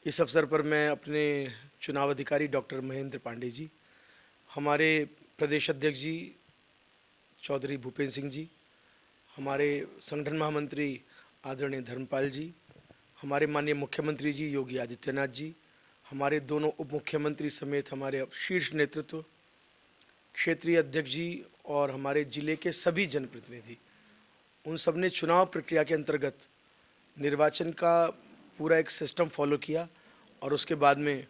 इस अवसर पर मैं अपने चुनाव अधिकारी डॉक्टर महेंद्र पांडे जी, हमारे प्रदेश अध्यक्ष जी चौधरी भूपेंद्र सिंह जी, हमारे संगठन महामंत्री आदरणीय धर्मपाल जी, हमारे माननीय मुख्यमंत्री जी योगी आदित्यनाथ जी, हमारे दोनों उप मुख्यमंत्री समेत हमारे शीर्ष नेतृत्व, क्षेत्रीय अध्यक्ष जी और हमारे जिले के सभी जनप्रतिनिधि, उन सब ने चुनाव प्रक्रिया के अंतर्गत निर्वाचन का पूरा एक सिस्टम फॉलो किया और उसके बाद में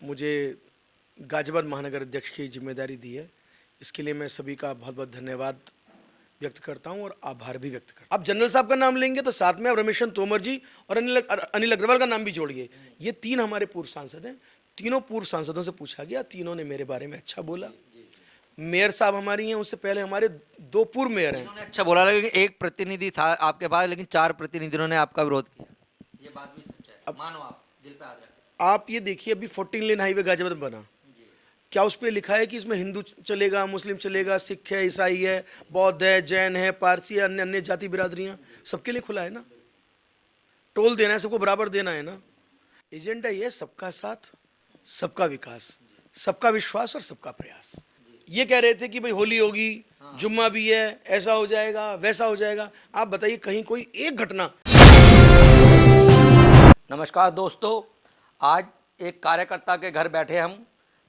मुझे गाजियाबाद महानगर अध्यक्ष की जिम्मेदारी दी है। इसके लिए मैं सभी का बहुत बहुत धन्यवाद व्यक्त करता हूं और आभार भी व्यक्त करता हूं। आप जनरल साहब का नाम लेंगे तो साथ में आप रमेशन तोमर जी और अनिल अग्रवाल का नाम भी जोड़िए। ये तीन हमारे पूर्व सांसद हैं। तीनों पूर्व सांसदों से पूछा गया, तीनों ने मेरे बारे में अच्छा बोला। मेयर साहब हमारी हैं, उससे पहले हमारे दो पूर्व मेयर हैं। उन्होंने अच्छा बोला, लेकिन एक प्रतिनिधि था आपके पास, लेकिन 4 प्रतिनिधियों ने आपका विरोध किया। ये बात भी सच है, मानो आप दिल पे हाथ रखते। आप ये देखिए, अभी 14 लेन हाईवे गाजियाबाद में बना, क्या उस पर लिखा है कि इसमें हिंदू चलेगा, मुस्लिम चलेगा, सिख है, ईसाई है, बौद्ध है, जैन है, पारसी है, अन्य अन्य जाति बिरादरियां, सबके लिए खुला है ना। टोल देना है, सबको बराबर देना है ना। एजेंडा ये है, सबका साथ, सबका विकास, सबका विश्वास और सबका प्रयास। ये कह रहे थे कि भाई होली होगी, जुम्मा भी है, ऐसा हो जाएगा, वैसा हो जाएगा। आप बताइए कहीं कोई एक घटना। नमस्कार दोस्तों, आज एक कार्यकर्ता के घर बैठे हम,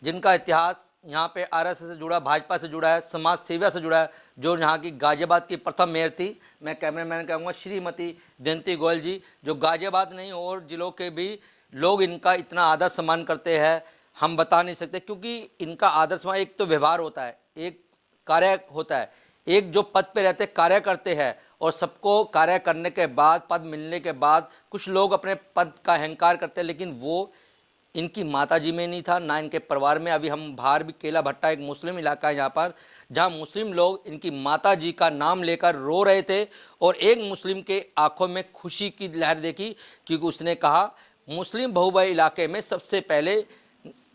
जिनका इतिहास यहाँ पे आरएसएस से जुड़ा, भाजपा से जुड़ा है, समाज सेवा से जुड़ा है, जो यहाँ की गाजियाबाद की प्रथम मेयर थी। मैं कैमरामैन कहूँगा श्रीमती दयंती गोयल जी, जो गाजियाबाद नहीं और जिलों के भी लोग इनका इतना आदर सम्मान करते हैं, हम बता नहीं सकते। क्योंकि इनका आदर सम्मान, एक तो व्यवहार होता है, एक कार्य होता है, एक जो पद पे रहते कार्य करते हैं, और सबको कार्य करने के बाद, पद मिलने के बाद कुछ लोग अपने पद का अहंकार करते हैं, लेकिन वो इनकी माताजी में नहीं था, ना इनके परिवार में। अभी हम बाहर भी, केला भट्टा एक मुस्लिम इलाका है यहाँ पर, जहाँ मुस्लिम लोग इनकी माताजी का नाम लेकर रो रहे थे, और एक मुस्लिम के आंखों में खुशी की लहर देखी, क्योंकि उसने कहा मुस्लिम बहुबहुल इलाके में सबसे पहले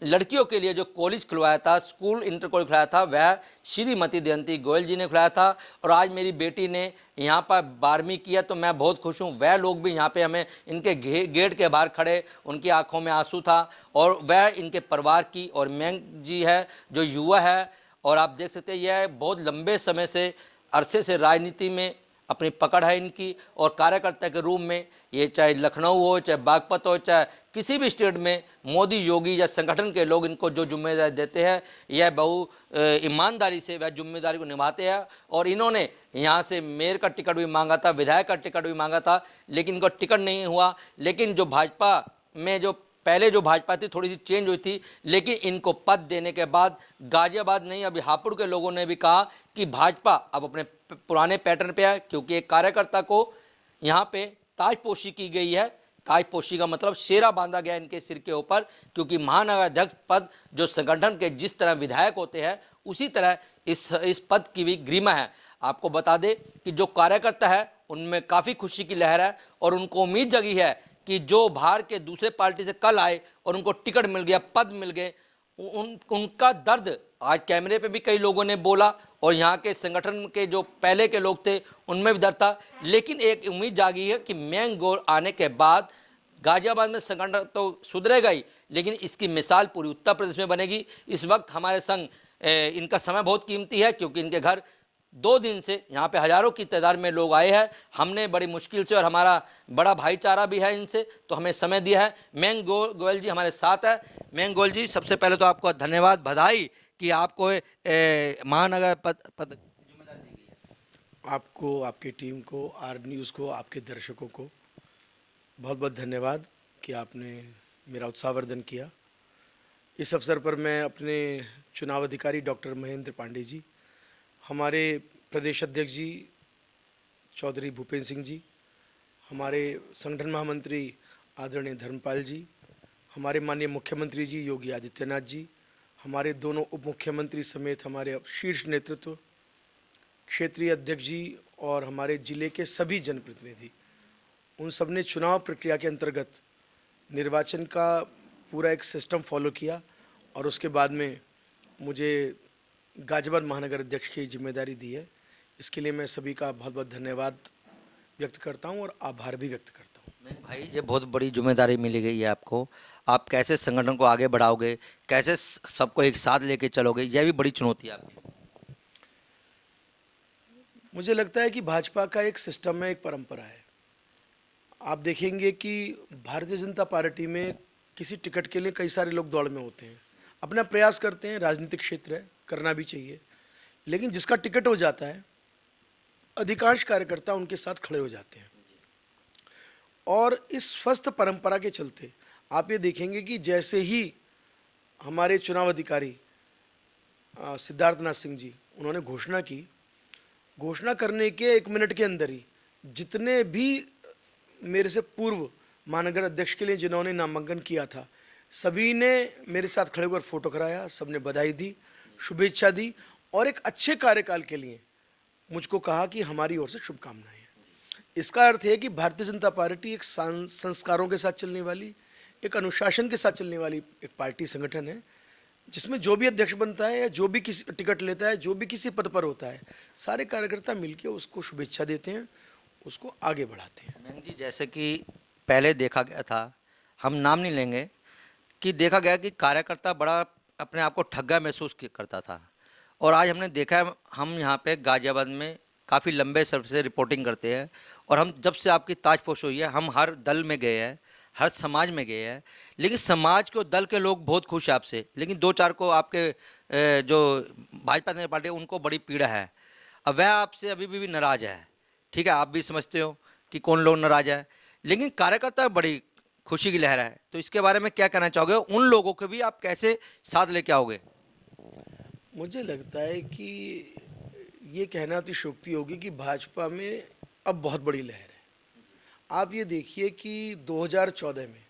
लड़कियों के लिए जो कॉलेज खुलवाया था, स्कूल इंटर कॉलेज खुलाया था, वह श्रीमती दयंती गोयल जी ने खुलाया था। और आज मेरी बेटी ने यहाँ पर 12वीं किया, तो मैं बहुत खुश हूँ। वह लोग भी यहाँ पे हमें इनके गेट के बाहर खड़े, उनकी आंखों में आंसू था, और वह इनके परिवार की। और मैं जी है जो युवा है, और आप देख सकते हैं यह बहुत लंबे समय से, अरसे से राजनीति में अपनी पकड़ है इनकी, और कार्यकर्ता के रूप में, ये चाहे लखनऊ हो, चाहे बागपत हो, चाहे किसी भी स्टेट में मोदी, योगी या संगठन के लोग इनको जो जिम्मेदारी देते हैं, यह बहु ईमानदारी से वह जिम्मेदारी को निभाते हैं। और इन्होंने यहाँ से मेयर का टिकट भी मांगा था, विधायक का टिकट भी मांगा था, लेकिन इनको टिकट नहीं हुआ। लेकिन जो भाजपा में, जो पहले जो भाजपा थी, थोड़ी सी चेंज हुई थी, लेकिन इनको पद देने के बाद गाजियाबाद नहीं, अभी हापुड़ के लोगों ने भी कहा कि भाजपा अब अपने पुराने पैटर्न पे है। क्योंकि एक कार्यकर्ता को यहाँ पे ताजपोशी की गई है। ताजपोशी का मतलब शेरा बांधा गया इनके सिर के ऊपर, क्योंकि महानगर अध्यक्ष पद जो संगठन के जिस तरह विधायक होते हैं, उसी तरह इस पद की भी गरिमा है। आपको बता दें कि जो कार्यकर्ता है उनमें काफ़ी खुशी की लहर है, और उनको उम्मीद जगी है कि जो बाहर के दूसरे पार्टी से कल आए और उनको टिकट मिल गया, पद मिल गए, उनका दर्द आज कैमरे पे भी कई लोगों ने बोला, और यहाँ के संगठन के जो पहले के लोग थे उनमें भी दर्द था। लेकिन एक उम्मीद जागी है कि मैंग गोल आने के बाद गाजियाबाद में संगठन तो सुधरेगा ही, लेकिन इसकी मिसाल पूरी उत्तर प्रदेश में बनेगी। इस वक्त हमारे संग इनका समय बहुत कीमती है, क्योंकि इनके घर 2 दिन से यहाँ पे हज़ारों की तादाद में लोग आए हैं। हमने बड़ी मुश्किल से, और हमारा बड़ा भाईचारा भी है इनसे, तो हमें समय दिया है। मैंग गोयल जी हमारे साथ है। मैंग गोयल जी, सबसे पहले तो आपको धन्यवाद, बधाई कि आपको महानगर पद जिम्मेदारी दी गई है। आपको, आपकी टीम को, आर न्यूज़ को, आपके दर्शकों को बहुत बहुत धन्यवाद कि आपने मेरा उत्साहवर्धन किया। इस अवसर पर मैं अपने चुनाव अधिकारी डॉक्टर महेंद्र पांडे जी, हमारे प्रदेश अध्यक्ष जी चौधरी भूपेंद्र सिंह जी, हमारे संगठन महामंत्री आदरणीय धर्मपाल जी, हमारे माननीय मुख्यमंत्री जी योगी आदित्यनाथ जी, हमारे दोनों उप मुख्यमंत्री समेत हमारे शीर्ष नेतृत्व, क्षेत्रीय अध्यक्ष जी और हमारे जिले के सभी जनप्रतिनिधि, उन सब ने चुनाव प्रक्रिया के अंतर्गत निर्वाचन का पूरा एक सिस्टम फॉलो किया और उसके बाद में मुझे गाजियाबाद महानगर अध्यक्ष की जिम्मेदारी दी है। इसके लिए मैं सभी का बहुत बहुत धन्यवाद व्यक्त करता हूं और आभार भी व्यक्त करता हूं। नहीं भाई, ये बहुत बड़ी जिम्मेदारी मिली गई है आपको। आप कैसे संगठन को आगे बढ़ाओगे, कैसे सबको एक साथ लेके चलोगे, यह भी बड़ी चुनौती है आपकी। मुझे लगता है कि भाजपा का एक सिस्टम है, एक परंपरा है। आप देखेंगे कि भारतीय जनता पार्टी में किसी टिकट के लिए कई सारे लोग दौड़ में होते हैं, अपना प्रयास करते हैं, राजनीतिक क्षेत्र है, करना भी चाहिए। लेकिन जिसका टिकट हो जाता है, अधिकांश कार्यकर्ता उनके साथ खड़े हो जाते हैं। और इस स्वस्थ परंपरा के चलते आप ये देखेंगे कि जैसे ही हमारे चुनाव अधिकारी सिद्धार्थनाथ सिंह जी उन्होंने घोषणा की, घोषणा करने के 1 मिनट के अंदर ही जितने भी मेरे से पूर्व महानगर अध्यक्ष के लिए जिन्होंने नामांकन किया था, सभी ने मेरे साथ खड़े होकर फोटो कराया, सबने बधाई दी, शुभेच्छा दी और एक अच्छे कार्यकाल के लिए मुझको कहा कि हमारी ओर से शुभकामनाएं हैं। इसका अर्थ है कि भारतीय जनता पार्टी एक संस्कारों के साथ चलने वाली, एक अनुशासन के साथ चलने वाली एक पार्टी संगठन है, जिसमें जो भी अध्यक्ष बनता है या जो भी किसी टिकट लेता है, जो भी किसी पद पर होता है, सारे कार्यकर्ता मिलकर उसको शुभेच्छा देते हैं, उसको आगे बढ़ाते हैं। मैम जी, जैसे कि पहले देखा गया था, हम नाम नहीं लेंगे, कि देखा गया कि कार्यकर्ता बड़ा अपने आप को ठगा महसूस करता था। और आज हमने देखा है, हम यहाँ पे गाजियाबाद में काफ़ी लंबे समय से रिपोर्टिंग करते हैं, और हम जब से आपकी ताजपोश हुई है, हम हर दल में गए हैं, हर समाज में गए हैं, लेकिन समाज को, दल के लोग बहुत खुश हैं आपसे, लेकिन 2-4 को आपके जो भाजपा जनता पार्टी है, उनको बड़ी पीड़ा है। अब वह आपसे अभी भी नाराज़ है। ठीक है, आप भी समझते हो कि कौन लोग नाराज़ है, लेकिन कार्यकर्ता में बड़ी खुशी की लहर है। तो इसके बारे में क्या कहना चाहोगे, उन लोगों को भी आप कैसे साथ लेके आओगे? मुझे लगता है कि ये कहना अतिशयोक्ति होगी कि भाजपा में अब बहुत बड़ी लहर है। आप ये देखिए कि 2014 में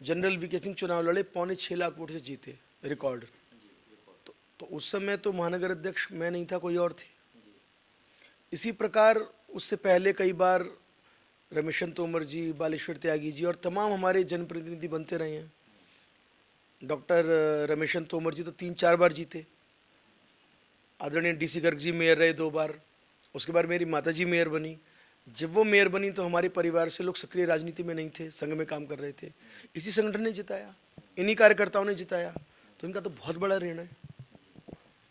जनरल वीके सिंह चुनाव लड़े, 6.25 लाख वोट से जीते, रिकॉर्ड। तो उस समय तो महानगर अध्यक्ष मैं नहीं था, कोई और थे। इसी प्रकार उससे पहले कई बार रमेशन तोमर जी, बालेश्वर त्यागी जी और तमाम हमारे जनप्रतिनिधि बनते रहे हैं। डॉक्टर रमेशन तोमर जी तो 3-4 बार जीते। आदरणीय DC गर्ग जी मेयर रहे 2 बार। उसके बाद मेरी माता जी मेयर बनी। जब वो मेयर बनी तो हमारे परिवार से लोग सक्रिय राजनीति में नहीं थे, संघ में काम कर रहे थे। इसी संगठन ने जिताया, इन्हीं कार्यकर्ताओं ने जिताया, तो इनका तो बहुत बड़ा ऋण है।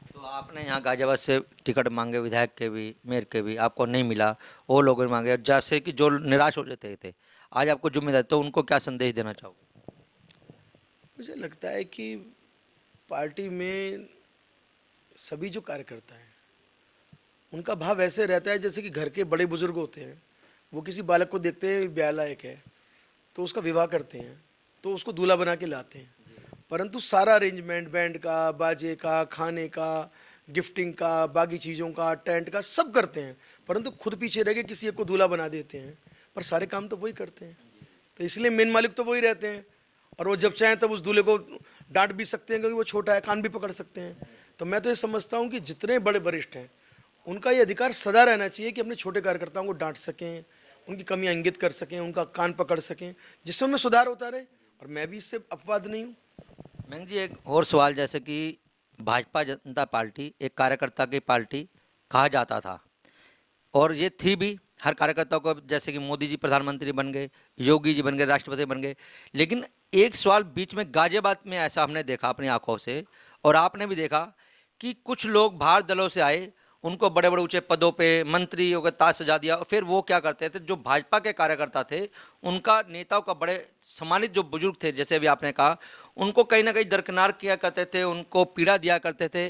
तो आपने यहाँ गाजियाबाद से टिकट मांगे, विधायक के भी, मेयर के भी, आपको नहीं मिला, वो लोगों ने मांगे, और जैसे कि जो निराश हो जाते थे, आज आपको जिम्मेदारी, तो उनको क्या संदेश देना चाहोगे? मुझे लगता है कि पार्टी में सभी जो कार्यकर्ता हैं, उनका भाव ऐसे रहता है जैसे कि घर के बड़े बुजुर्ग होते हैं, वो किसी बालक को देखते हैं ब्याह लायक है तो उसका विवाह करते हैं, तो उसको दूल्हा बना के लाते हैं, परंतु सारा अरेंजमेंट, बैंड का, बाजे का, खाने का, गिफ्टिंग का, बाकी चीज़ों का, टेंट का, सब करते हैं, परंतु खुद पीछे रह के किसी एक को दूल्हा बना देते हैं, पर सारे काम तो वही करते हैं। तो इसलिए मेन मालिक तो वही रहते हैं, और वो जब चाहें तब उस दूल्हे को डांट भी सकते हैं, क्योंकि वो छोटा है, कान भी पकड़ सकते हैं। तो मैं तो ये समझता हूँ कि जितने बड़े वरिष्ठ हैं, उनका ये अधिकार सदा रहना चाहिए कि अपने छोटे कार्यकर्ताओं को डांट सकें, उनकी कमियां इंगित कर सकें, उनका कान पकड़ सकें, जिससे उनमें सुधार होता रहे। और मैं भी इससे अपवाद नहीं हूँ। मैंग जी, एक और सवाल, जैसे कि भाजपा जनता पार्टी एक कार्यकर्ता की पार्टी कहा जाता था, और ये थी भी, हर कार्यकर्ता को, जैसे कि मोदी जी प्रधानमंत्री बन गए, योगी जी बन गए, राष्ट्रपति बन गए, लेकिन एक सवाल बीच में गाजियाबाद में ऐसा हमने देखा अपनी आंखों से, और आपने भी देखा, कि कुछ लोग बाहर दलों से आए, उनको बड़े बड़े ऊंचे पदों पे मंत्रियों का ताज सजा दिया, और फिर वो क्या करते थे, जो भाजपा के कार्यकर्ता थे, उनका, नेताओं का, बड़े सम्मानित जो बुजुर्ग थे, जैसे अभी आपने कहा, उनको कहीं ना कहीं दरकिनार किया करते थे, उनको पीड़ा दिया करते थे।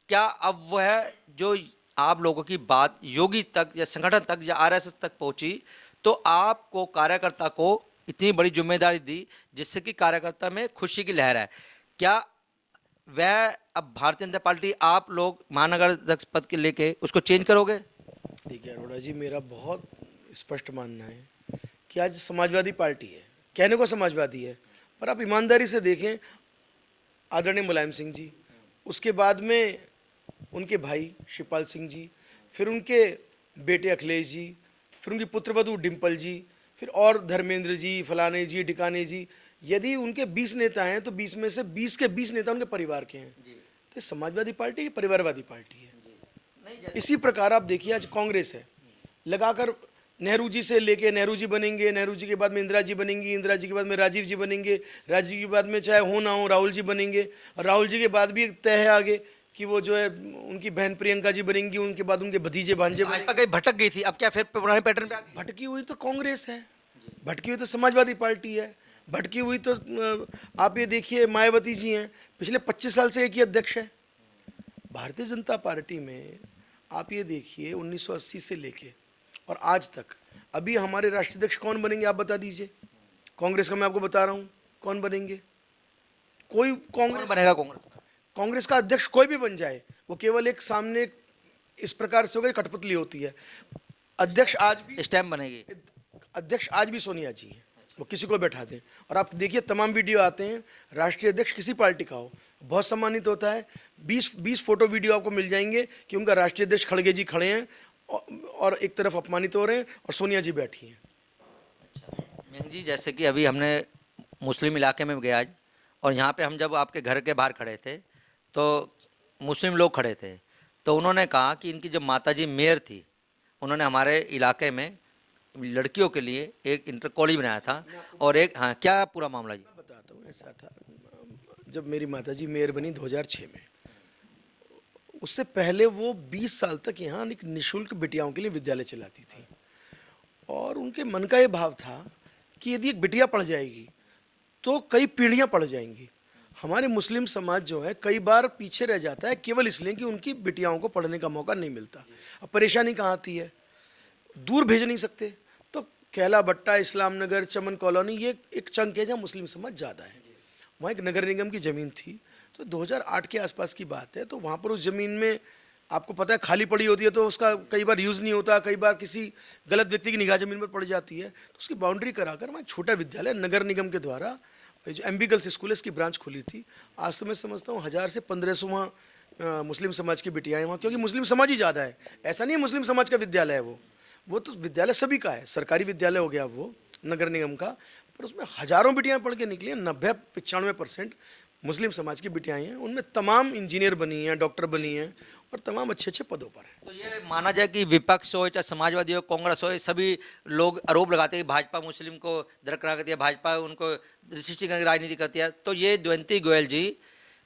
क्या अब वह जो आप लोगों की बात योगी तक या संगठन तक या RSS तक पहुंची, तो आपको, कार्यकर्ता को इतनी बड़ी जिम्मेदारी दी, जिससे कि कार्यकर्ता में खुशी की लहर है, क्या वह अब भारतीय जनता पार्टी, आप लोग महानगर अध्यक्ष पद के लेके उसको चेंज करोगे? देखिए अरोड़ा जी, मेरा बहुत स्पष्ट मानना है कि आज समाजवादी पार्टी है, कहने को समाजवादी है, पर आप ईमानदारी से देखें, आदरणीय मुलायम सिंह जी, उसके बाद में उनके भाई शिवपाल सिंह जी, फिर उनके बेटे अखिलेश जी, फिर उनकी पुत्रवधू डिम्पल जी, फिर और धर्मेंद्र जी, फलाने जी, ढिकाने जी, यदि उनके 20 नेता हैं तो 20 में से 20 के 20 नेता उनके परिवार के हैं। तो समाजवादी पार्टी परिवारवादी पार्टी है। इसी प्रकार आप देखिए, आज कांग्रेस है, लगाकर नेहरू जी से लेके नेहरू जी बनेंगे, नेहरू जी के बाद में इंदिरा जी बनेंगी, इंदिरा जी के बाद में राजीव जी बनेंगे, राजीव जी के बाद में चाहे हो ना हो राहुल जी बनेंगे, और राहुल जी के बाद भी एक तय है आगे कि वो जो है उनकी बहन प्रियंका जी बनेंगी, उनके बाद उनके भतीजे भांजे बनेंगे। भाजपा कहीं भटक गई थी, अब क्या फिर पुराने पैटर्न पे आ गई? भटकी हुई तो कांग्रेस है, भटकी हुई तो समाजवादी पार्टी है, भटकी हुई तो आप ये देखिए मायावती जी हैं, पिछले 25 साल से एक ही अध्यक्ष है भारतीय जनता पार्टी में। आप ये देखिए 1980 से लेके और आज तक अभी हमारे राष्ट्रीय अध्यक्ष कौन बनेंगे आप बता दीजिए। कांग्रेस का मैं आपको बता रहा हूँ कौन बनेंगे, कोई कौन कांग्रेस बनेगा कांग्रेस का? कांग्रेस का अध्यक्ष कोई भी बन जाए वो केवल एक सामने इस प्रकार से होगा, कठपुतली होती है। अध्यक्ष आज भी स्टैम्प बनेगी। अध्यक्ष आज भी सोनिया जी हैं, वो किसी को बैठा दें। और आप देखिए तमाम वीडियो आते हैं, राष्ट्रीय अध्यक्ष किसी पार्टी का हो बहुत सम्मानित होता है। 20 फोटो वीडियो आपको मिल जाएंगे कि उनका राष्ट्रीय अध्यक्ष खड़गे जी खड़े हैं और एक तरफ अपमानित हो रहे हैं और सोनिया जी बैठी हैं। मेहंग जी, जैसे कि अभी हमने मुस्लिम इलाके में गए आज, और यहाँ पे हम जब आपके घर के बाहर खड़े थे तो मुस्लिम लोग खड़े थे, तो उन्होंने कहा कि इनकी जो माताजी मेयर थी, उन्होंने हमारे इलाके में लड़कियों के लिए एक इंटर कॉलेज बनाया था। और एक, हाँ, क्या पूरा मामला जी? मैं बताता हूँ, ऐसा था जब मेरी माताजी मेयर बनी 2006 में, उससे पहले वो 20 साल तक यहाँ एक निःशुल्क बिटियाओं के लिए विद्यालय चलाती थी। और उनके मन का ये भाव था कि यदि एक बिटिया पढ़ जाएगी तो कई पीढ़ियाँ पढ़ जाएंगी। हमारे मुस्लिम समाज जो है कई बार पीछे रह जाता है केवल इसलिए कि उनकी बिटियाओं को पढ़ने का मौका नहीं मिलता। अब परेशानी कहाँ आती है, दूर भेज नहीं सकते, तो कैला भट्टा, इस्लाम नगर, चमन कॉलोनी, ये एक चंक है जहाँ मुस्लिम समाज ज़्यादा है। वहाँ एक नगर निगम की ज़मीन थी, तो 2008 के आसपास की बात है। तो वहाँ पर उस ज़मीन में आपको पता है खाली पड़ी होती है, तो उसका कई बार यूज़ नहीं होता, कई बार किसी गलत व्यक्ति की निगाह ज़मीन पर पड़ जाती है, तो उसकी बाउंड्री कराकर वहाँ एक छोटा विद्यालय नगर निगम के द्वारा, जो एमबी गर्ल्स स्कूल है, इसकी ब्रांच खुली थी। आज तो मैं समझता हूँ 1000 से 1500 वहाँ मुस्लिम समाज की बिटियाँ हैं वहाँ, क्योंकि मुस्लिम समाज ही ज़्यादा है। ऐसा नहीं है मुस्लिम समाज का विद्यालय है वो तो विद्यालय सभी का है, सरकारी विद्यालय हो गया वो नगर निगम का, पर उसमें हजारों बिटियाँ पढ़ के निकली हैं। 90-95% मुस्लिम समाज की बिटियाँ हैं, उनमें तमाम इंजीनियर बनी हैं, डॉक्टर बनी हैं और तमाम अच्छे अच्छे पदों पर हैं। तो ये माना जाए कि विपक्ष हो चाहे समाजवादी हो, कांग्रेस हो, ये सभी लोग आरोप लगाते हैं कि भाजपा मुस्लिम को दरकिनार करती है, भाजपा उनको सृष्टि करने की राजनीति करती है। तो ये जयंती गोयल जी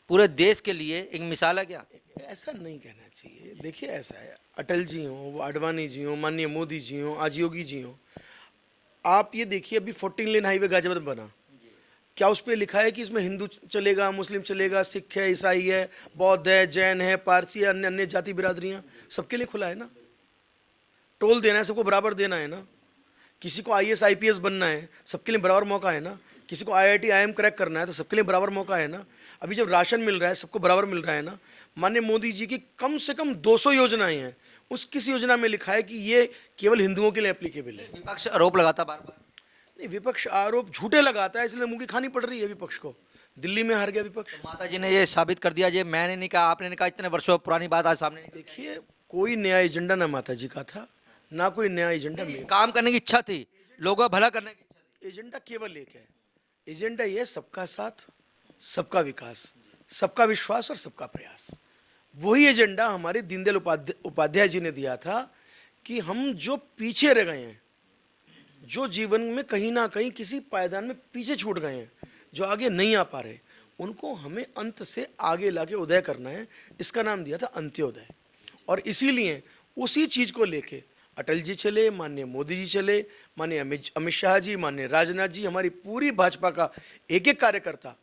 पूरे देश के लिए एक मिसाल है क्या? ऐसा नहीं कहना चाहिए। देखिए ऐसा है, अटल जी हों, वो आडवाणी जी हों, माननीय मोदी जी हों, आज योगी जी हों, आप ये देखिए अभी 14 लेन हाईवे गाजियाबाद में बना, क्या उस पर लिखा है कि इसमें हिंदू चलेगा, मुस्लिम चलेगा, सिख है, ईसाई है, बौद्ध है, जैन है, पारसी है, अन्य अन्य जाति बिरादरियाँ, सबके लिए खुला है ना। टोल देना है, सबको बराबर देना है ना। किसी को IAS IPS बनना है, सबके लिए बराबर मौका है ना। किसी को IIT IIM क्रैक करना है तो सबके लिए बराबर मौका है ना। अभी जब राशन मिल रहा है सबको बराबर मिल रहा है ना। माननीय मोदी जी की कम से कम 200 योजनाएं हैं, उस किस योजना में लिखा है कि ये केवल हिंदुओं के लिए एप्लीकेबल है? विपक्ष आरोप लगाता बार बार। नहीं, विपक्ष आरोप झूठे लगाता है, इसलिए मुंह की खानी पड़ रही है विपक्ष को। दिल्ली में हार गया विपक्ष। माता जी ने ये साबित कर दिया, ये मैंने नहीं कहा, आपने नहीं कहा, इतने वर्षों पुरानी बात आज सामने निकली। देखिए कोई नया एजेंडा ना माता जी का था, ना कोई नया एजेंडा मेरा। काम करने की इच्छा थी, लोगों का भला करने की इच्छा थी। एजेंडा केवल एक है, एजेंडा ये है सबका साथ, सबका विकास, सबका विश्वास और सबका प्रयास। वही एजेंडा हमारे दीनदयाल उपाध्याय जी ने दिया था कि हम जो पीछे रह गए हैं, जो जीवन में कहीं ना कहीं किसी पायदान में पीछे छूट गए हैं, जो आगे नहीं आ पा रहे, उनको हमें अंत से आगे लाके उदय करना है। इसका नाम दिया था अंत्योदय। और इसीलिए उसी चीज़ को लेके अटल जी चले, माननीय मोदी जी चले, माननीय अमित शाह जी, माननीय राजनाथ जी, हमारी पूरी भाजपा का एक एक कार्यकर्ता।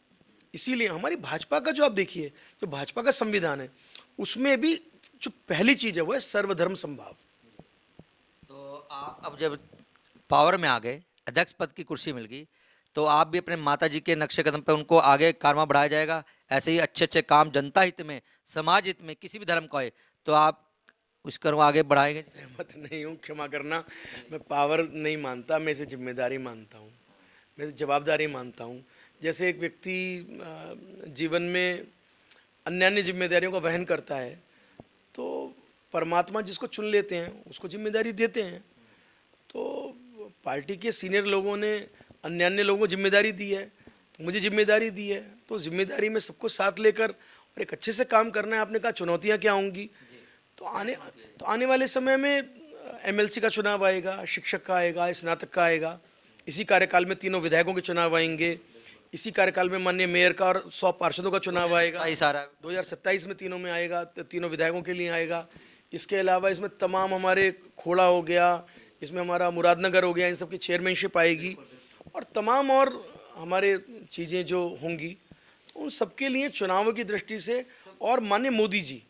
इसीलिए हमारी भाजपा का जो आप देखिए, जो भाजपा का संविधान है, उसमें भी जो पहली चीज़ है वो है सर्वधर्म समभाव। तो आप अब जब पावर में आ गए, अध्यक्ष पद की कुर्सी मिल गई, तो आप भी अपने माता जी के नक्शे कदम पे उनको आगे कारवां बढ़ाया जाएगा। ऐसे ही अच्छे अच्छे काम जनता हित में, समाज हित में, किसी भी धर्म का है तो आप उसको आगे बढ़ाएंगे। सहमत नहीं हूँ, क्षमा करना, मैं पावर नहीं मानता, मैं इसे जिम्मेदारी मानता हूँ, मैं इसे जवाबदारी मानता हूँ। जैसे एक व्यक्ति जीवन में अन्य अन्य जिम्मेदारियों का वहन करता है, तो परमात्मा जिसको चुन लेते हैं उसको जिम्मेदारी देते हैं। तो पार्टी के सीनियर लोगों ने अन्य अन्य लोगों को जिम्मेदारी दी है, तो मुझे जिम्मेदारी दी है, तो जिम्मेदारी में सबको साथ लेकर और एक अच्छे से काम करना है। आपने कहा चुनौतियाँ क्या होंगी, तो आने वाले समय में एमएलसी का चुनाव आएगा, शिक्षक का आएगा, स्नातक का आएगा। इसी कार्यकाल में तीनों विधायकों के चुनाव आएंगे। इसी कार्यकाल में माननीय मेयर का और 100 पार्षदों का चुनाव आएगा। ये सारा 2027 में तीनों में आएगा, तो तीनों विधायकों के लिए आएगा। इसके अलावा इसमें तमाम हमारे खोड़ा हो गया, इसमें हमारा मुरादनगर हो गया, इन सब की चेयरमैनशिप आएगी और तमाम और हमारे चीज़ें जो होंगी, तो उन सबके लिए चुनावों की दृष्टि से और माननीय मोदी जी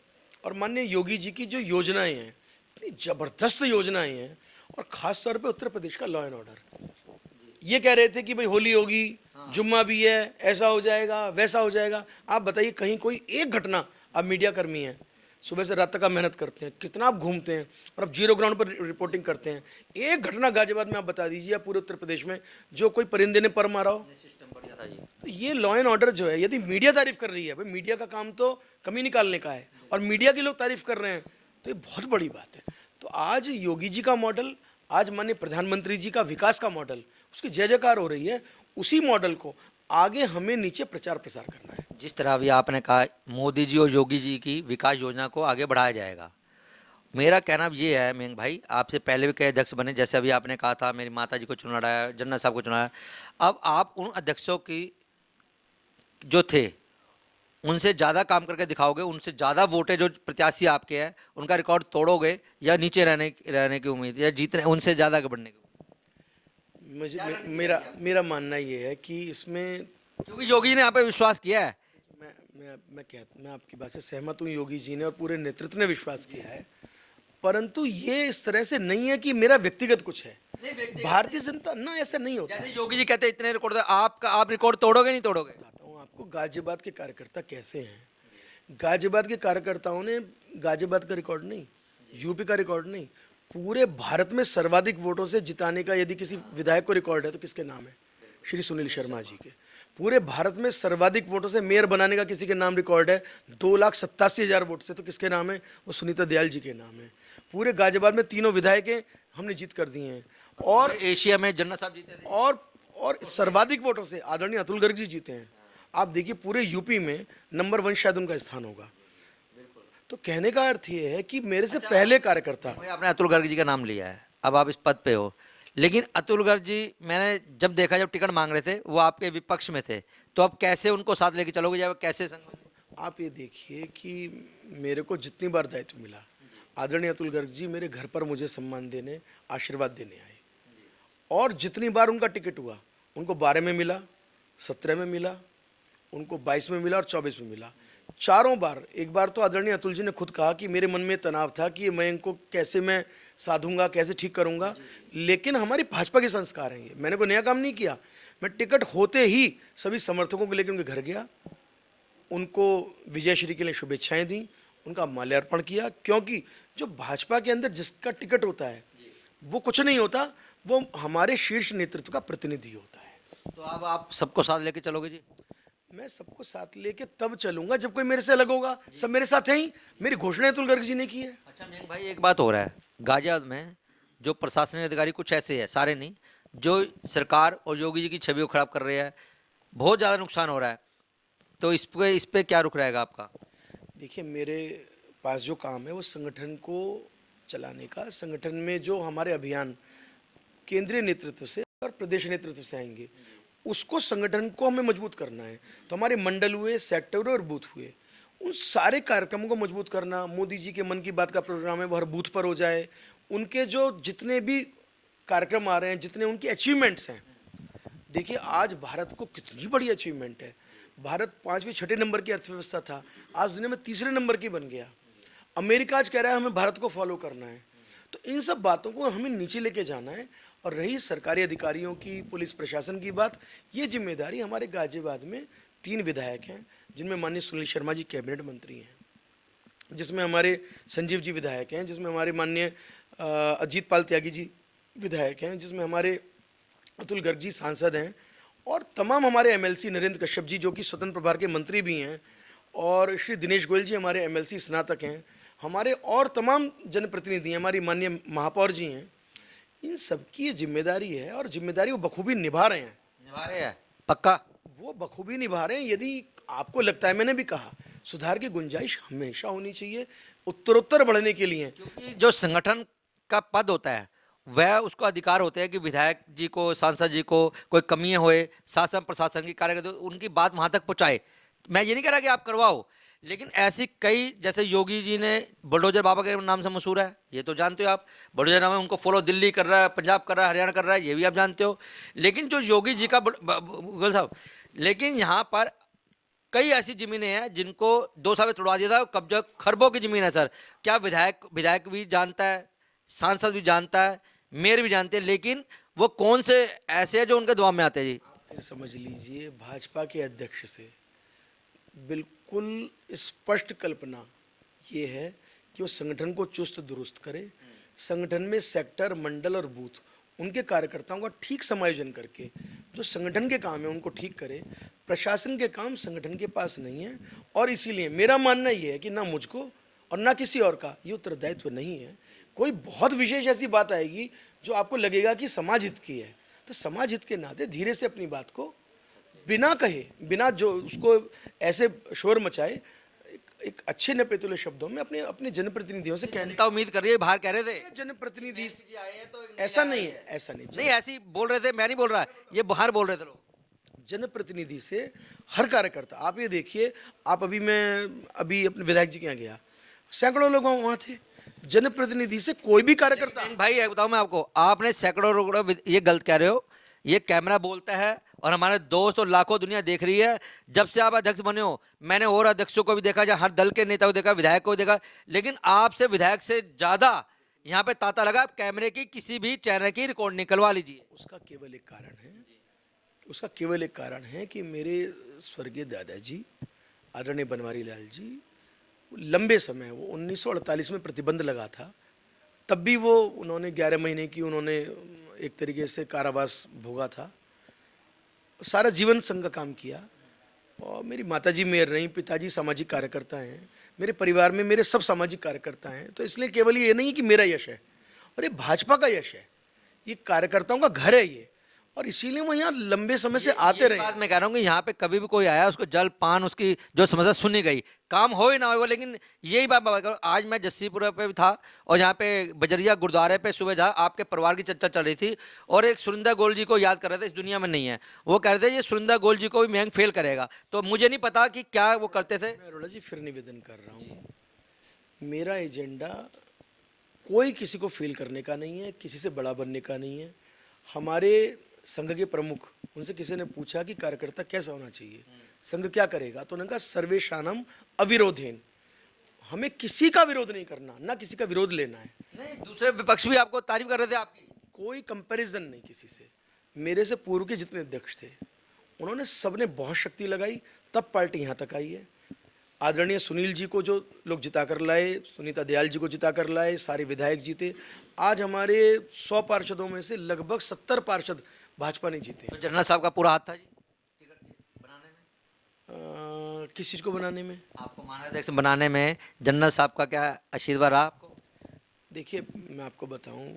और माननीय योगी जी की जो योजनाएं हैं, इतनी ज़बरदस्त योजनाएं हैं, और ख़ास तौर पे उत्तर प्रदेश का लॉ एंड ऑर्डर। ये कह रहे थे कि भाई होली होगी, जुम्मा भी है, ऐसा हो जाएगा, वैसा हो जाएगा। आप बताइए, कहीं कोई एक घटना, आप मीडिया कर्मी हैं, सुबह से रात तक आप मेहनत करते हैं, कितना आप घूमते हैं और आप जीरो ग्राउंड पर रिपोर्टिंग करते हैं, एक घटना गाजियाबाद में आप बता दीजिए या पूरे उत्तर प्रदेश में जो कोई परिंदे ने पर मारा हो। सिस्टम बढ़िया था जी। तो ये लॉ एंड ऑर्डर जो है, यदि मीडिया तारीफ कर रही है, भाई मीडिया का काम तो कमी निकालने का है, और मीडिया के लोग तारीफ कर रहे हैं, तो ये बहुत बड़ी बात है। तो आज योगी जी का मॉडल, आज माननीय प्रधानमंत्री जी का विकास का मॉडल, उसकी जय जयकार हो रही है। उसी मॉडल को आगे हमें नीचे प्रचार प्रसार करना है। जिस तरह अभी आपने कहा मोदी जी और योगी जी की विकास योजना को आगे बढ़ाया जाएगा, मेरा कहना ये है मेंग भाई, आपसे पहले भी कई अध्यक्ष बने, जैसे अभी आपने कहा था मेरी माता जी को चुना है, जन्ना साहब को चुना है। अब आप उन अध्यक्षों की जो थे उनसे ज़्यादा काम करके दिखाओगे, उनसे ज़्यादा वोटें जो प्रत्याशी आपके हैं उनका रिकॉर्ड तोड़ोगे, या नीचे रहने की उम्मीद, या जीतने उनसे ज़्यादा आगे बढ़ने की उम्मीद? मेरा मानना ये है कि इसमें, क्योंकि योगी जी ने यहाँ पे विश्वास किया है। मैं आपकी बात से सहमत हूँ, योगी जी ने और पूरे नेतृत्व ने विश्वास किया है, परंतु ये इस तरह से नहीं है कि मेरा व्यक्तिगत कुछ है। भारतीय जनता ना, ऐसा नहीं होता। जैसे योगी जी कहते हैं इतने रिकॉर्ड, आप रिकॉर्ड तोड़ोगे नहीं तोड़ोगे? बताता हूँ आपको गाजियाबाद के कार्यकर्ता कैसे हैं। गाजियाबाद के कार्यकर्ताओं ने गाजियाबाद का रिकॉर्ड नहीं, यूपी का रिकॉर्ड नहीं, पूरे भारत में सर्वाधिक वोटों से जिताने का यदि किसी विधायक को रिकॉर्ड है तो किसके नाम है? श्री सुनील शर्मा जी के। पूरे भारत में सर्वाधिक वोटों से मेयर बनाने का किसी के नाम रिकॉर्ड है 2,87,000 वोट से, तो किसके नाम है? वो सुनीता दयाल जी के नाम है। पूरे गाजियाबाद में तीनों विधायकें हमने जीत कर दी हैं, और एशिया में जन्ना साहब जीते थे, और सर्वाधिक वोटों से आदरणीय अतुल गर्ग जी जीते हैं। आप देखिए पूरे यूपी में नंबर 1 शायद उनका स्थान होगा। तो कहने का अर्थ ये है कि मेरे से पहले कार्यकर्ता, भाई आपने अतुल गर्ग जी का नाम लिया है, अब आप इस पद पे हो, लेकिन अतुल गर्ग जी मैंने जब देखा, जब टिकट मांग रहे थे वो आपके विपक्ष में थे, तो अब कैसे उनको साथ लेके चलोगे, या कैसे संग में? आप ये देखिए कि मेरे को जितनी बार दायित्व मिला, आदरणीय अतुल गर्ग जी मेरे घर पर मुझे सम्मान देने, आशीर्वाद देने आए, और जितनी बार उनका टिकट हुआ, उनको 12 में मिला, 17 में मिला, उनको 22 में मिला और 24 में मिला। चारों बार, एक बार तो आदरणीय अतुल जी ने खुद कहा कि मेरे मन में तनाव था कि मैं इनको कैसे मैं साधूंगा, कैसे ठीक करूंगा, लेकिन हमारी भाजपा के संस्कार हैं ये, मैंने कोई नया काम नहीं किया। मैं टिकट होते ही सभी समर्थकों को लेकर उनके घर गया, उनको विजयश्री के लिए शुभेच्छाएं दी, उनका माल्यार्पण किया, क्योंकि जो भाजपा के अंदर जिसका टिकट होता है वो कुछ नहीं होता, वो हमारे शीर्ष नेतृत्व का प्रतिनिधि होता है। तो अब आप सबको साथ लेके चलोगे जी? मैं सबको साथ लेके तब चलूंगा जब कोई मेरे से अलग होगा। सब मेरे साथ हैं ही, मेरी घोषणा अतुल गर्ग जी ने की है। अच्छा मेघ भाई, एक बात हो रहा है, गाजियाबाद में जो प्रशासनिक अधिकारी कुछ ऐसे हैं, सारे नहीं, जो सरकार और योगी जी की छवि को खराब कर रहे हैं, बहुत ज़्यादा नुकसान हो रहा है, तो इस पे क्या रुख रहेगा आपका? देखिए, मेरे पास जो काम है वो संगठन को चलाने का, संगठन में जो हमारे अभियान केंद्रीय नेतृत्व से और प्रदेश नेतृत्व से आएंगे, उसको संगठन को हमें मजबूत करना है। तो हमारे मंडल हुए, सेक्टर और बूथ हुए, उन सारे कार्यक्रमों को मजबूत करना। मोदी जी के मन की बात का प्रोग्राम है वो हर बूथ पर हो जाए, उनके जो जितने भी कार्यक्रम आ रहे हैं, जितने उनकी अचीवमेंट्स हैं। देखिए आज भारत को कितनी बड़ी अचीवमेंट है, भारत 5वें 6ठे नंबर की अर्थव्यवस्था था, आज दुनिया में 3रे नंबर की बन गया। अमेरिका आज कह रहा है हमें भारत को फॉलो करना है। तो इन सब बातों को हमें नीचे लेके जाना है। और रही सरकारी अधिकारियों की, पुलिस प्रशासन की बात, ये जिम्मेदारी हमारे गाजियाबाद में 3 विधायक हैं, जिनमें माननीय सुनील शर्मा जी कैबिनेट मंत्री हैं, जिसमें हमारे संजीव जी विधायक हैं, जिसमें हमारे माननीय अजीत पाल त्यागी जी विधायक हैं, जिसमें हमारे अतुल गर्ग जी सांसद हैं, और तमाम हमारे एमएलसी नरेंद्र कश्यप जी जो कि स्वतंत्र प्रभार के मंत्री भी हैं, और श्री दिनेश गोयल जी हमारे एमएलसी स्नातक हैं, हमारे और तमाम जनप्रतिनिधि हैं, हमारी माननीय महापौर जी हैं। इन सबकी ये जिम्मेदारी है, और जिम्मेदारी वो बखूबी निभा रहे हैं। पक्का वो बखूबी निभा रहे हैं। यदि आपको लगता है, मैंने भी कहा, सुधार की गुंजाइश हमेशा होनी चाहिए उत्तरोत्तर बढ़ने के लिए, क्योंकि जो संगठन का पद होता है वह उसको अधिकार होते हैं कि विधायक जी को, सांसद जी को कोई कमियां होए, शासन प्रशासन की कार्यकर्ता उनकी बात वहां तक पहुंचाए। मैं ये नहीं कह रहा कि आप करवाओ, लेकिन ऐसी कई, जैसे योगी जी ने बुलडोजर बाबा के नाम से मशहूर है, ये तो जानते हो आप। बुलडोजर नाम है, उनको फॉलो दिल्ली कर रहा है, पंजाब कर रहा है, हरियाणा कर रहा है, ये भी आप जानते हो। लेकिन जो योगी जी का गल साहब, लेकिन यहाँ पर कई ऐसी जमीनें हैं जिनको 2 साल में तोड़वा दिया था, कब्जा खरबों की जमीन है सर। क्या विधायक विधायक भी जानता है, सांसद भी जानता है, मेयर भी जानते हैं, लेकिन वो कौन से ऐसे हैं जो उनके दबाव में आते हैं जी? फिर समझ लीजिए, भाजपा के अध्यक्ष से बिल्कुल स्पष्ट कल्पना ये है कि वो संगठन को चुस्त दुरुस्त करे, संगठन में सेक्टर, मंडल और बूथ उनके कार्यकर्ताओं का ठीक समायोजन करके जो संगठन के काम है उनको ठीक करे। प्रशासन के काम संगठन के पास नहीं है, और इसीलिए मेरा मानना ये है कि ना मुझको और ना किसी और का ये उत्तरदायित्व नहीं है। कोई बहुत विशेष ऐसी बात आएगी जो आपको लगेगा कि समाज हित की है, तो समाज हित के नाते धीरे से अपनी बात को बिना कहे, बिना जो उसको ऐसे शोर मचाए, एक अच्छे नपेतुले शब्दों में अपने अपने जनप्रतिनिधियों से कहने। जनता उम्मीद कर रही है, बाहर कह रहे थे जनप्रतिनिधि जी आए हैं तो ऐसा नहीं है, ऐसा नहीं। नहीं, ऐसी बोल रहे थे, मैं नहीं बोल रहा, ये बाहर बोल रहे थे लोग। जनप्रतिनिधि से हर कार्यकर्ता, आप ये देखिए, आप अभी अपने विधायक जी के यहाँ गया, सैकड़ों लोग वहाँ थे। जनप्रतिनिधि से कोई भी कार्यकर्ता, भाई एक बताऊं मैं आपको, आपने सैकड़ों रोकड़ों, ये गलत कह रहे हो। ये कैमरा बोलता है और हमारे दोस्त और लाखों दुनिया देख रही है। जब से आप अध्यक्ष बने हो, मैंने और अध्यक्षों को भी देखा, हर दल के नेता को देखा, विधायक को देखा, लेकिन आपसे विधायक से ज्यादा यहाँ पे तांता लगा। आप कैमरे की किसी भी चैनल की रिकॉर्ड निकलवा लीजिए। उसका केवल एक कारण है, उसका केवल एक कारण है कि मेरे स्वर्गीय दादाजी आदरणीय बनवारी लाल जी लंबे समय, वो 1948 में प्रतिबंध लगा था, तब भी वो उन्होंने 11 महीने की उन्होंने एक तरीके से कारावास भोगा था। सारा जीवन संघ का काम किया, और मेरी माताजी मेयर रहीं, पिताजी सामाजिक कार्यकर्ता हैं, मेरे परिवार में मेरे सब सामाजिक कार्यकर्ता हैं। तो इसलिए केवल ये नहीं है कि मेरा यश है, और ये भाजपा का यश है, ये कार्यकर्ताओं का घर है ये, और इसीलिए वो यहाँ लंबे समय से आते रहे। बात मैं कह रहा हूँ कि यहाँ पे कभी भी कोई आया, उसको जल पान, उसकी जो समस्या सुनी गई, काम हो ही ना हो। लेकिन यही बात करो, आज मैं जस्सीपुरा पे भी था और यहाँ पे बजरिया गुरुद्वारे पे सुबह जा आपके परिवार की चर्चा चल रही थी, और एक सुरिंदर गोल जी को याद कर रहे थे, इस दुनिया में नहीं है। वो कह रहे थे ये सुरिंदर गोल जी को भी महंग फेल करेगा। तो मुझे नहीं पता कि क्या वो करते थे। मैं अरोड़ा जी फिर निवेदन कर रहा हूँ, मेरा एजेंडा कोई किसी को फेल करने का नहीं है, किसी से बड़ा बनने का नहीं है। हमारे संघ के प्रमुख, उनसे किसी ने पूछा कि कार्यकर्ता कैसा होना चाहिए, संघ क्या करेगा, तो उन्होंने कहा सर्वेशानम अविरोधेन, हमें किसी का विरोध नहीं करना, ना किसी का विरोध लेना है। नहीं, दूसरे विपक्ष भी आपको तारीफ कर रहे थे आपकी। कोई कंपैरिजन नहीं किसी से। मेरे से पूर्व के जितने अध्यक्ष थे, उन्होंने सबने बहुत शक्ति लगाई, तब पार्टी यहाँ तक आई है। आदरणीय सुनील जी को जो लोग जिता कर लाए, सुनीता दयाल जी को जिता कर लाए, सारे विधायक जीते। आज हमारे 100 पार्षदों में से लगभग 70 पार्षद भाजपा ने जीते। तो जनरल साहब का पूरा हाथ था जी टिकट बनाने में, किस चीज़ को बनाने में? आपको महाराष्ट्र बनाने में जनरल साहब का क्या आशीर्वाद रहा आपको? देखिए, मैं आपको बताऊं,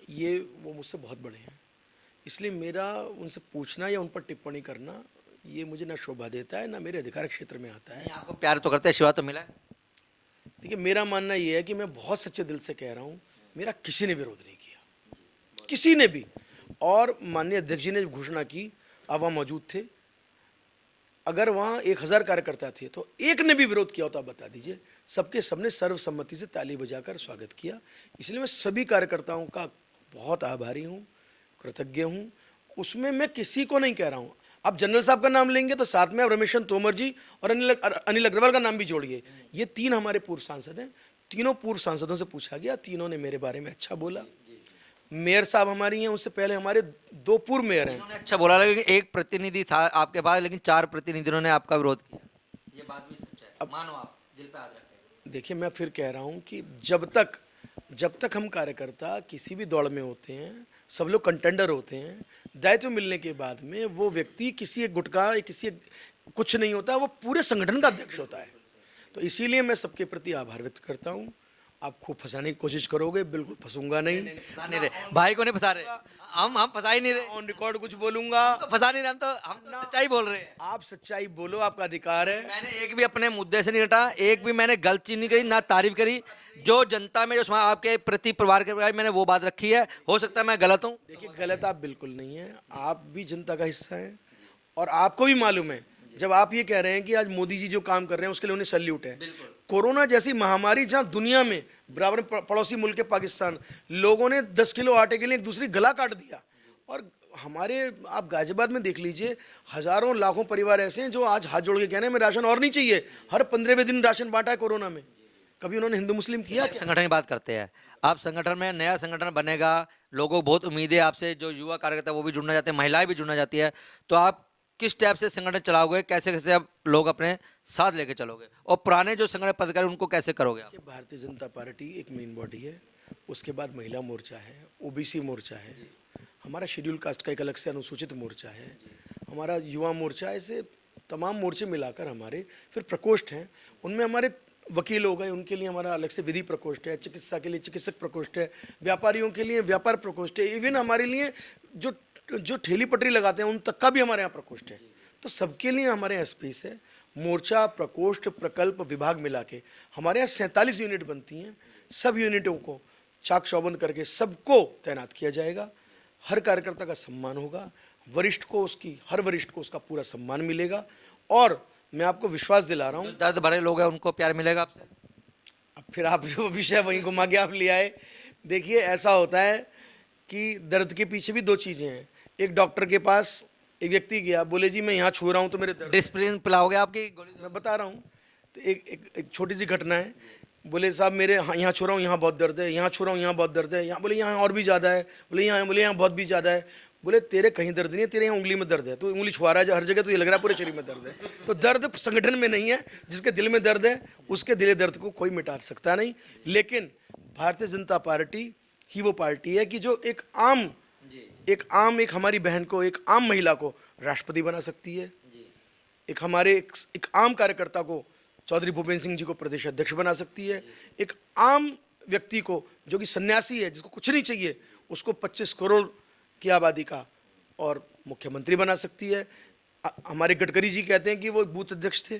ये वो मुझसे बहुत बड़े हैं, इसलिए मेरा उनसे पूछना या उन पर टिप्पणी करना ये मुझे ना शोभा देता है, ना मेरे अधिकार क्षेत्र में आता है। नहीं, आपको प्यार तो करते हैं, आशीर्वाद तो मिला है। देखिए, मेरा मानना ये है कि मैं बहुत सच्चे दिल से कह रहा हूँ, मेरा किसी ने विरोध नहीं किया, किसी ने भी। और माननीय अध्यक्ष जी ने जब घोषणा की, आप वहाँ मौजूद थे, अगर वहाँ 1000 कार्यकर्ता थे तो एक ने भी विरोध किया होता, बता दीजिए। सबके सबने सर्वसम्मति से ताली बजाकर स्वागत किया। इसलिए मैं सभी कार्यकर्ताओं का बहुत आभारी हूँ, कृतज्ञ हूँ। उसमें मैं किसी को नहीं कह रहा हूँ। आप जनरल साहब का नाम लेंगे तो साथ में आप रमेश चंद्र तोमर जी और अनिल अग्रवाल का नाम भी जोड़िए। ये 3 हमारे पूर्व सांसद हैं। तीनों पूर्व सांसदों से पूछा गया, तीनों ने मेरे बारे में अच्छा बोला। मेयर साहब हमारी हैं, उससे पहले हमारे 2 पूर्व मेयर हैं। उन्होंने अच्छा बोला, लेकिन एक प्रतिनिधि था आपके पास, लेकिन 4 प्रतिनिधियों ने आपका विरोध किया। ये बात भी सच है, मानो आप दिल पे हाथ रखें। देखिए, मैं फिर कह रहा हूँ कि जब तक हम कार्यकर्ता किसी भी दौड़ में होते हैं, सब लोग कंटेंडर होते हैं, दायित्व मिलने के बाद में वो व्यक्ति किसी एक गुट का, किसी एक कुछ नहीं होता, वो पूरे संगठन का अध्यक्ष होता है। तो इसीलिए मैं सबके प्रति आभार व्यक्त करता हूँ, आप खूब फंसाने की कोशिश करोगे, बिल्कुल फंसूंगा नहीं। फंसा नहीं रहे भाई को, नहीं फंसा रहे, हम फंसा ही नहीं रहे, ऑन रिकॉर्ड कुछ बोलूंगा। तो फंसा नहीं रहे, हम तो सच्चाई बोल रहे हैं। आप सच्चाई बोलो, आपका अधिकार है। मैंने एक भी अपने मुद्दे से नहीं हटा, एक भी मैंने गलत चीज नहीं करी, ना तारीफ करी। जो जनता में जो आपके प्रति, परिवार के प्रति मैंने वो बात रखी है। हो सकता है मैं गलत हूँ। देखिए, गलत आप बिल्कुल नहीं है, आप भी जनता का हिस्सा हैं और आपको भी मालूम है। जब आप ये कह रहे हैं कि आज मोदी जी जो काम कर रहे हैं उसके लिए उन्हें सैल्यूट है। कोरोना जैसी महामारी जहां दुनिया में बराबर पड़ोसी मुल्क के पाकिस्तान, लोगों ने 10 किलो आटे के लिए एक दूसरी गला काट दिया। और हमारे, आप गाजियाबाद में देख लीजिए, हजारों लाखों परिवार ऐसे हैं जो आज हाथ जोड़ के कह रहे हैं हमें राशन और नहीं चाहिए। हर 15वें दिन राशन बांटा है कोरोना में। कभी उन्होंने हिंदू मुस्लिम किया क्या? संगठन की बात करते हैं, आप संगठन में नया संगठन बनेगा, लोगों को बहुत उम्मीद है आपसे, जो युवा कार्यकर्ता वो भी जुड़ना चाहते हैं, महिलाएं भी जुड़ना चाहती है, तो आप किस टाइप से संगठन चलाओगे, कैसे कैसे आप लोग अपने साथ लेके चलोगे, और पुराने जो संगठन पदाधिकारी उनको कैसे करोगे आप? कि भारतीय जनता पार्टी एक मेन बॉडी है, उसके बाद महिला मोर्चा है, ओबीसी मोर्चा है, हमारा शेड्यूल कास्ट का एक अलग से अनुसूचित मोर्चा है, हमारा युवा मोर्चा, ऐसे तमाम मोर्चे मिलाकर हमारे फिर प्रकोष्ठ हैं। उनमें हमारे वकील हो गए, उनके लिए हमारा अलग से विधि प्रकोष्ठ है, चिकित्सा के लिए चिकित्सक प्रकोष्ठ है, व्यापारियों के लिए व्यापार प्रकोष्ठ है, इवन हमारे लिए जो जो ठेली पटरी लगाते हैं उन तक का भी हमारे यहाँ प्रकोष्ठ है। तो सबके लिए हमारे यहाँ स्पेस है। मोर्चा, प्रकोष्ठ, प्रकल्प, विभाग मिला के हमारे यहाँ 47 यूनिट बनती हैं। सब यूनिटों को चाक चौबंद करके सबको तैनात किया जाएगा। हर कार्यकर्ता का सम्मान होगा, वरिष्ठ को उसकी, हर वरिष्ठ को उसका पूरा सम्मान मिलेगा। और मैं आपको विश्वास दिला रहा हूँ, दर्द भरे लोग हैं उनको प्यार मिलेगा आपसे। अब फिर आप जो विषय वहीं घुमा के आप ले आए। देखिए, ऐसा होता है कि दर्द के पीछे भी दो चीज़ें हैं। एक डॉक्टर के पास एक व्यक्ति गया, बोले जी मैं यहाँ छू रहा हूँ तो मेरे दर्द, डिस्प्लिन पिलाओगे आपकी गोली? मैं बता रहा हूँ। तो एक छोटी सी घटना है। बोले साहब मेरे यहाँ छू रहा हूँ, यहाँ बहुत दर्द है, यहाँ छू रहा हूँ, यहाँ बहुत दर्द है, यहाँ, बोले यहाँ और भी ज़्यादा है, बोले यहाँ बहुत भी ज़्यादा है। बोले तेरे कहीं दर्द नहीं है, तेरे यहाँ उंगली में दर्द है, तो उंगली छुआ रहा है हर जगह, तो ये लग रहा है पूरे शरीर में दर्द है। तो दर्द संगठन में नहीं है, जिसके दिल में दर्द है उसके दिल दर्द को कोई मिटा सकता नहीं। लेकिन भारतीय जनता पार्टी ही वो पार्टी है कि जो एक हमारी बहन को, एक आम महिला को राष्ट्रपति बना सकती है, एक हमारे एक आम कार्यकर्ता को, चौधरी भूपेंद्र सिंह जी को प्रदेश अध्यक्ष बना सकती है, एक आम व्यक्ति को जो कि सन्यासी है, जिसको कुछ नहीं चाहिए, उसको 25 करोड़ की आबादी का और मुख्यमंत्री बना सकती है। हमारे गडकरी जी कहते हैं कि वो बूथ अध्यक्ष थे,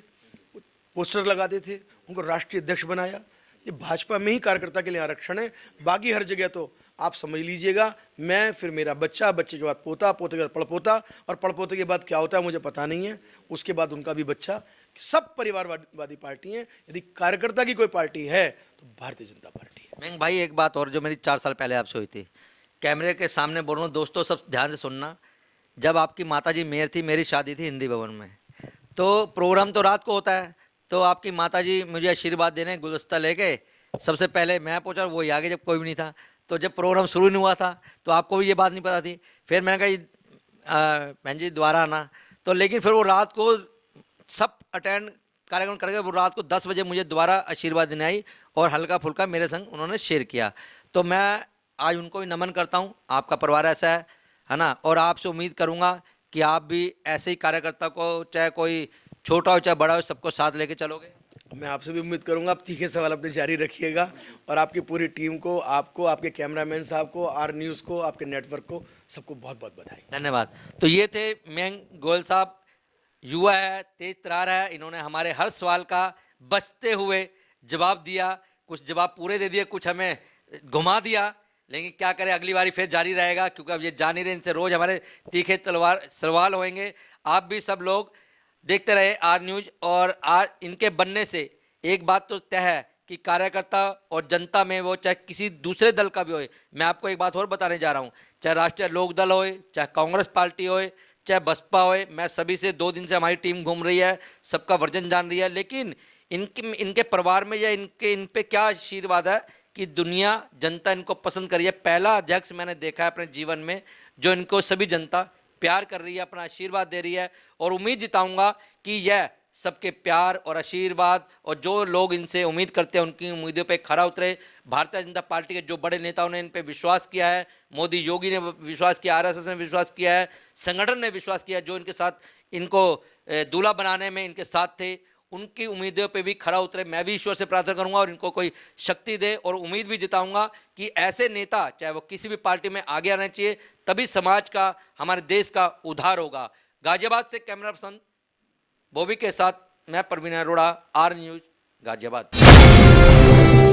पोस्टर लगाते थे, उनको राष्ट्रीय अध्यक्ष बनाया। ये भाजपा में ही कार्यकर्ता के लिए आरक्षण है, बाकी हर जगह तो आप समझ लीजिएगा मैं, फिर मेरा बच्चा, बच्चे के बाद पोता, पोते के बाद पड़पोता, और पड़पोते के बाद क्या होता है मुझे पता नहीं है, उसके बाद उनका भी बच्चा। सब परिवारवादी पार्टी हैं। यदि कार्यकर्ता की कोई पार्टी है तो भारतीय जनता पार्टी है। मैं भाई एक बात और जो मेरी 4 साल पहले आपसे हुई थी, कैमरे के सामने बोल रहा हूँ, दोस्तों सब ध्यान से सुनना। जब आपकी माताजी मेयर थी, मेरी शादी थी हिंदी भवन में, तो प्रोग्राम तो रात को होता है, तो आपकी माताजी मुझे आशीर्वाद देने गुलदस्ता लेके सबसे पहले मैं पहुंचा, वो ही आगे, जब कोई भी नहीं था। तो जब प्रोग्राम शुरू नहीं हुआ था तो आपको भी ये बात नहीं पता थी। फिर मैंने कहा बहन जी दोबारा आना, तो लेकिन फिर वो रात को सब अटेंड कार्यक्रम करके वो रात को 10 बजे मुझे दोबारा आशीर्वाद देने आई और हल्का फुल्का मेरे संग उन्होंने शेयर किया। तो मैं आज उनको भी नमन करता हूँ। आपका परिवार ऐसा है ना, और आपसे उम्मीद करूँगा कि आप भी ऐसे ही कार्यकर्ता को, चाहे कोई छोटा हो चाहे बड़ा हो, सबको साथ लेके चलोगे। मैं आपसे भी उम्मीद करूंगा आप तीखे सवाल अपने जारी रखिएगा, और आपकी पूरी टीम को, आपको, आपके कैमरामैन साहब को, आर न्यूज़ को, आपके नेटवर्क को, सबको बहुत बहुत बधाई। धन्यवाद। तो ये थे मयंक गोयल साहब, युवा है, तेज तरार है, इन्होंने हमारे हर सवाल का बचते हुए जवाब दिया। कुछ जवाब पूरे दे दिए, कुछ हमें घुमा दिया, लेकिन क्या करें, अगली बारी फिर जारी रहेगा, क्योंकि अब ये जा नहीं रहे, इनसे रोज़ हमारे तीखे तलवार सवाल होंगे। आप भी सब लोग देखते रहे आर न्यूज़, और आज इनके बनने से एक बात तो तय है कि कार्यकर्ता और जनता में, वो चाहे किसी दूसरे दल का भी हो। मैं आपको एक बात और बताने जा रहा हूँ, चाहे राष्ट्रीय लोक दल हो, चाहे कांग्रेस पार्टी हो, चाहे बसपा हो, मैं सभी से 2 दिन से हमारी टीम घूम रही है, सबका वर्जन जान रही है। लेकिन इनके परिवार में या इन पे क्या आशीर्वाद है कि दुनिया, जनता इनको पसंद करी है। पहला अध्यक्ष मैंने देखा है अपने जीवन में जो इनको सभी जनता प्यार कर रही है, अपना आशीर्वाद दे रही है, और उम्मीद जिताऊंगा कि यह सबके प्यार और आशीर्वाद, और जो लोग इनसे उम्मीद करते हैं उनकी उम्मीदों पे खरा उतरे। भारतीय जनता पार्टी के जो बड़े नेताओं ने इन पे विश्वास किया है, मोदी योगी ने विश्वास किया, आरएसएस ने विश्वास किया है, संगठन ने विश्वास किया, जो इनके साथ, इनको दूल्हा बनाने में इनके साथ थे, उनकी उम्मीदों पे भी खरा उतरे। मैं भी ईश्वर से प्रार्थना करूंगा और इनको कोई शक्ति दे और उम्मीद भी जताऊंगा कि ऐसे नेता चाहे वो किसी भी पार्टी में आगे आना चाहिए, तभी समाज का, हमारे देश का उद्धार होगा। गाजियाबाद से कैमरा पर्सन बॉबी के साथ मैं प्रवीण अरोड़ा, आर न्यूज गाजियाबाद।